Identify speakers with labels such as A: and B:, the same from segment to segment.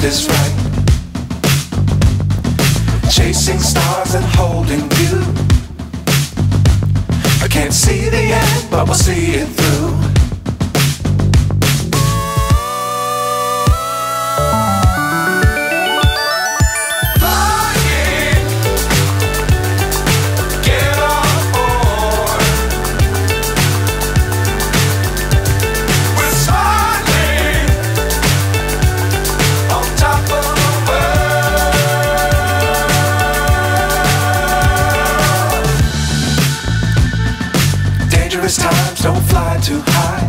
A: is right. Chasing stars and holding you. I can't see the end, but we'll see it through. Times don't fly too high.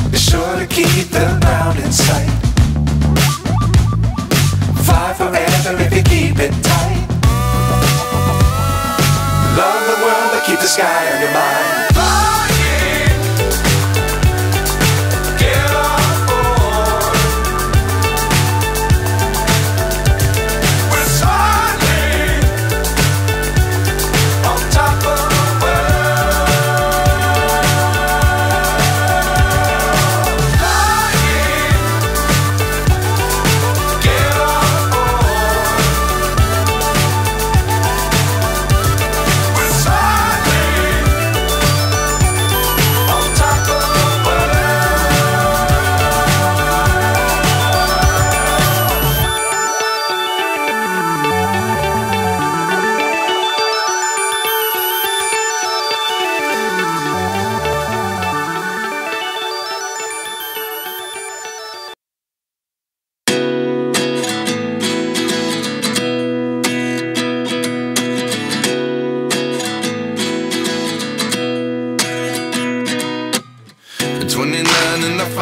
A: Be sure to keep the ground in sight. Fly forever if you keep it tight. Love the world but keep the sky on your mind.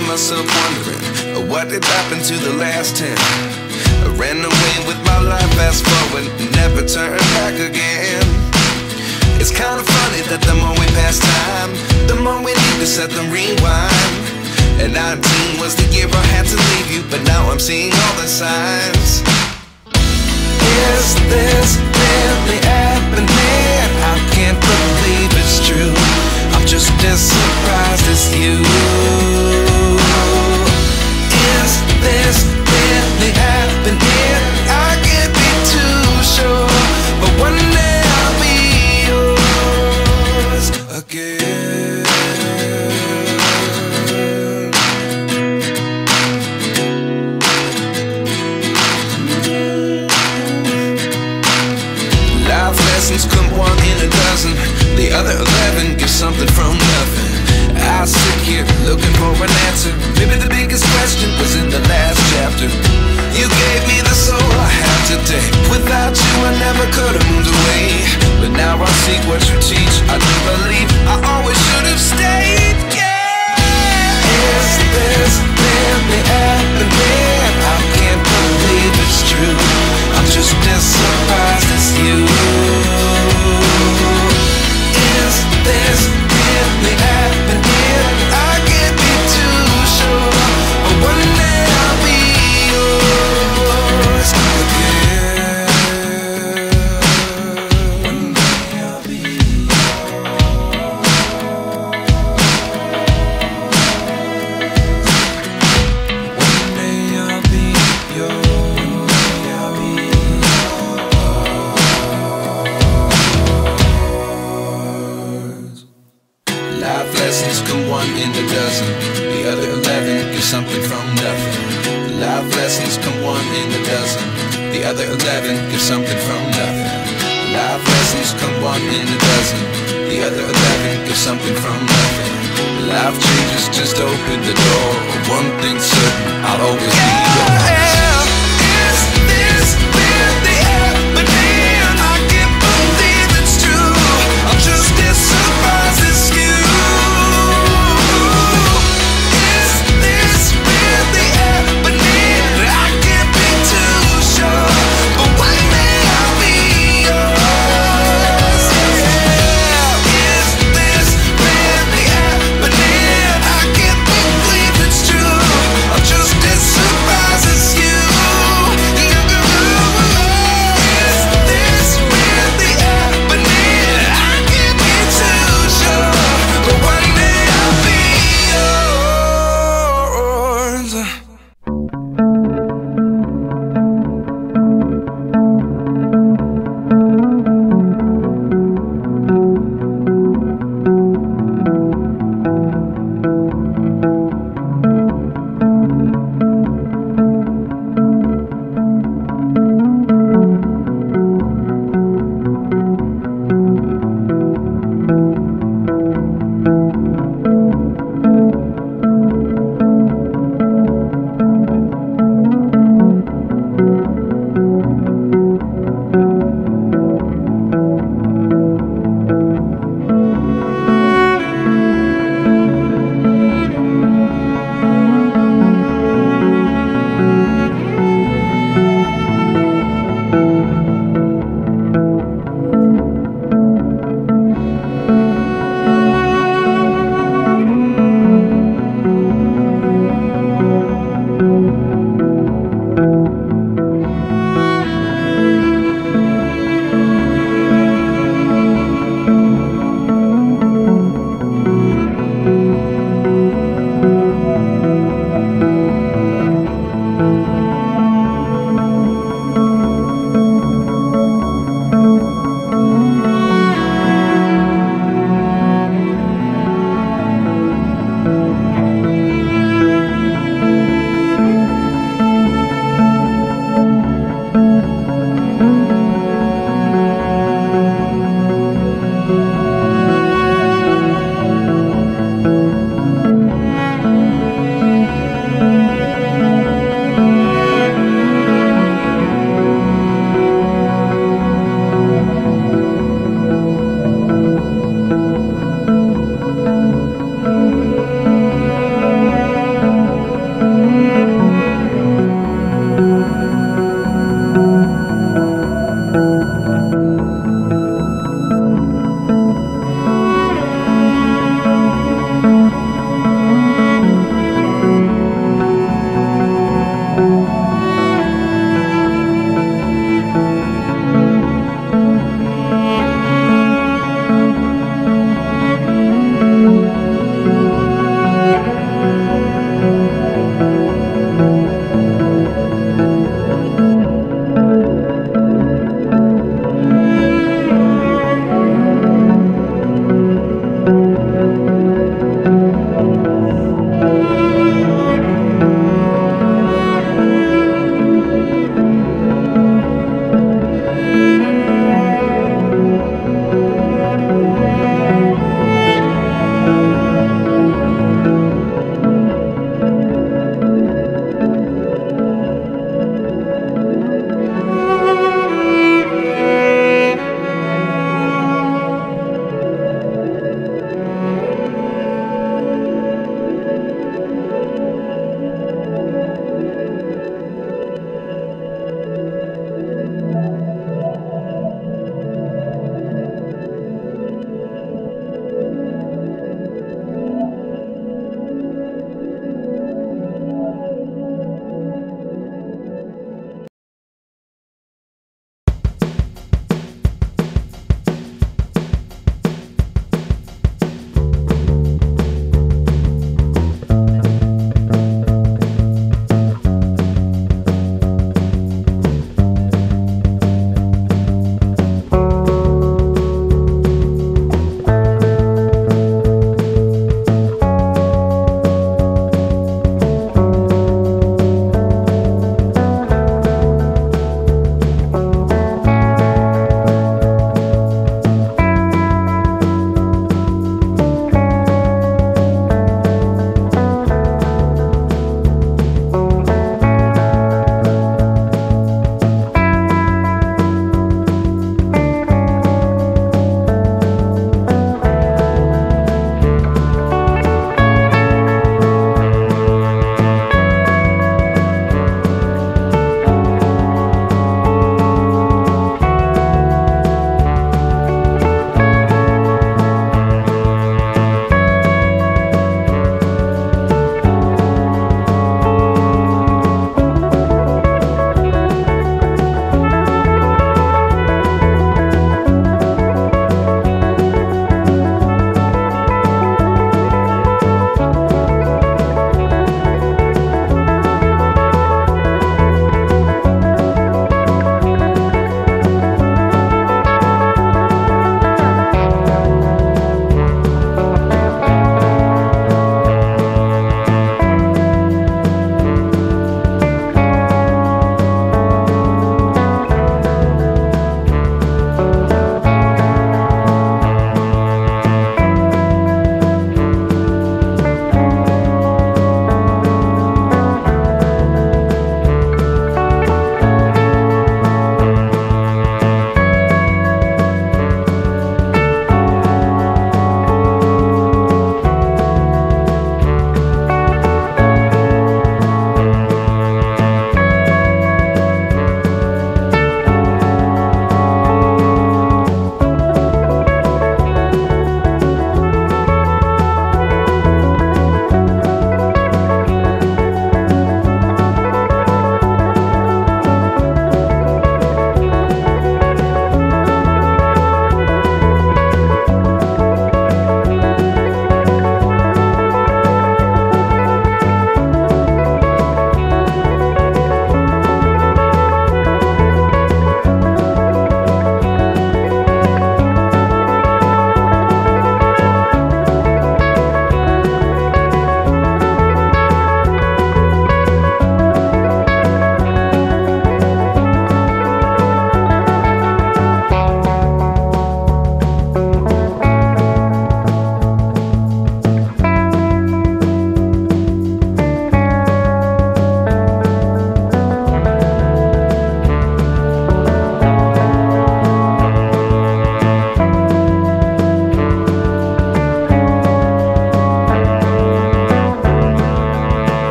B: Myself wondering what did happen to the last 10. I ran away with my life, fast forward, never turn back again. It's kind of funny that the more we pass time, the more we need to set the rewind. And 19 was the year I had to leave you, but now I'm seeing all the signs. Is this really happening? I can't believe it's true. I'm just as surprised as you. Is this really happening? I can't be too sure, but one day I'll be yours again. Life lessons come one in a dozen. The other 11 give something from nothing. I sit here looking for an answer. Maybe the biggest question was in the last chapter. You gave me the soul I have today. Without you I never could have moved away. But now I see what you teach. I do believe I always should have stayed. Yeah. Is this really happening? I can't believe it's true. I'm just as surprised as you. Is this really happening? I can't be too sure, but one day I'll be yours again. One day I'll be yours. One day I'll be yours. Life lessons come one in a dozen. The other 11 give something from nothing. Life lessons come one in a dozen. The other 11 give something from nothing. Life lessons come one in a dozen. The other 11 give something from nothing. Life changes just open the door. One thing's certain, I'll always be yours. Is this really happening? I can't believe it's true. I'm just as surprised as you. Surprise.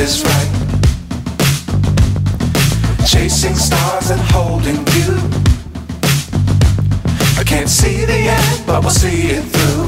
A: is right. Chasing stars and holding you. I can't see the end, but we'll see it through.